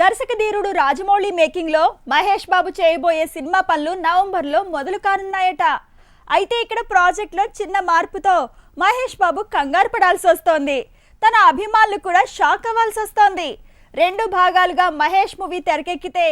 దర్శకధీరుడు Rajamouli making లో మహేష్ బాబు చేయబోయే cinema పనులు నవంబర్లో మొదలు కానున్నాయట. అయితే ఇక్కడ ప్రాజెక్ట్ లో చిన్న మార్పుతో మహేష్ బాబు కంగారు పడాల్సి వస్తోంది. తన అభిమానులు కూడా షాక్ అవ్వాల్సి వస్తోంది. 2 భాగాలుగా మహేష్ మూవీ తెరకెక్కితే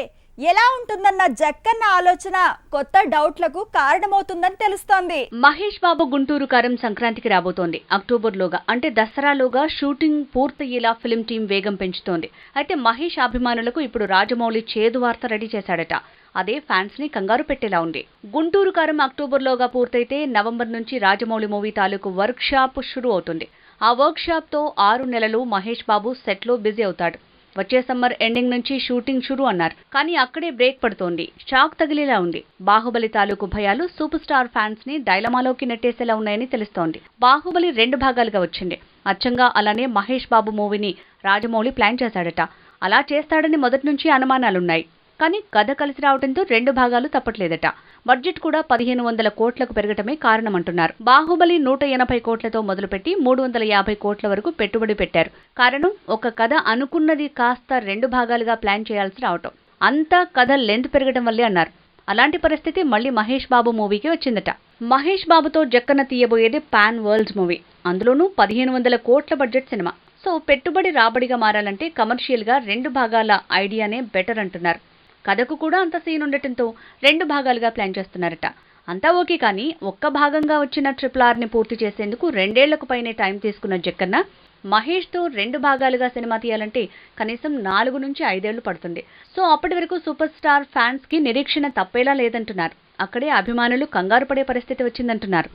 ఎలా ఉంటుందన్న జక్కన్న ఆలోచన కొత్త డౌట్లకు కారణమవుతుందని తెలుస్తోంది. మహేష్ బాబు గుంటూరు కారం సంక్రాంతికి రాబోతోంది. అక్టోబర్లోగా అంటే దసరాలోగా షూటింగ్ పూర్తయ్యేలా ఫిల్మ్ టీం వేగం పెంచుతోంది. అయితే మహేష్ అభిమానులకు ఇప్పుడు రాజమౌళి చేదు వార్త రెడీ చేశాడట. అదే ఫ్యాన్స్ ని కంగారు పెట్టేలా ఉంది. గుంటూరు కారం అక్టోబర్లోగా పూర్తయితే నవంబర్ నుంచి రాజమౌళి మూవీ తాలూకు వర్క్ షాప్ షురూ అవుతుంది. ఆ వర్క్ షాప్ తో 6 నెలలు మహేష్ బాబు సెట్ లో బిజీ అవుతాడు. వచ్చే సమ్మర్ ఎండింగ్ నుంచి షూటింగ్ షురూ అన్నారు. కానీ అక్కడే బ్రేక్ పడుతోంది. షాక్ తగిలేలా ఉంది. బాహుబలి తాలూకు భయాలు సూపర్ స్టార్ ఫ్యాన్స్ ని డైలమాలోకి నెట్టేసేలా ఉన్నాయని తెలుస్తోంది. బాహుబలి 2 భాగాలుగా వచ్చింది. అచ్చంగా అలానే మహేష్ బాబు మూవీని రాజమౌళి ప్లాన్ చేశాడట. అలా చేస్తాడని మొదటి నుంచి అనుమానాలున్నాయి. కానీ కథ కలిసి రావడంతో 2 భాగాలు తప్పట్లేదట. బడ్జెట్ కూడా 1500 కోట్లకు పెరగటమే కారణమంటున్నారు. బాహుబలి 180 కోట్లతో మొదలుపెట్టి 350 కోట్ల వరకు పెట్టుబడి పెట్టారు. కారణం ఒక కథ అనుకున్నది కాస్త 2 భాగాలుగా ప్లాన్ చేయాల్సి రావటం. అంతా కథ లెంత్ పెరగడం వల్లే అన్నారు. అలాంటి పరిస్థితి మళ్లీ మహేష్ బాబు మూవీకి వచ్చిందట. మహేష్ బాబుతో జక్కన్న తీయబోయేది పాన్ వరల్డ్స్ మూవీ. అందులోనూ 1500 కోట్ల బడ్జెట్ సినిమా. సో పెట్టుబడి రాబడిగా మారాలంటే కమర్షియల్ గా 2 భాగాల ఐడియానే బెటర్ అంటున్నారు. కథకు కూడా అంత సీన్ ఉండటంతో 2 భాగాలుగా ప్లాన్ చేస్తున్నారట. అంతా ఓకే, కానీ ఒక్క భాగంగా వచ్చిన RRR ని పూర్తి చేసేందుకు 2 ఏళ్లకు పైనే టైం తీసుకున్న జక్కన్న మహేష్తో 2 భాగాలుగా సినిమా తీయాలంటే కనీసం 4 నుంచి 5 ఏళ్లు పడుతుంది. సో అప్పటి వరకు సూపర్ స్టార్ ఫ్యాన్స్ కి నిరీక్షణ తప్పేలా లేదంటున్నారు. అక్కడే అభిమానులు కంగారు పడే పరిస్థితి వచ్చిందంటున్నారు.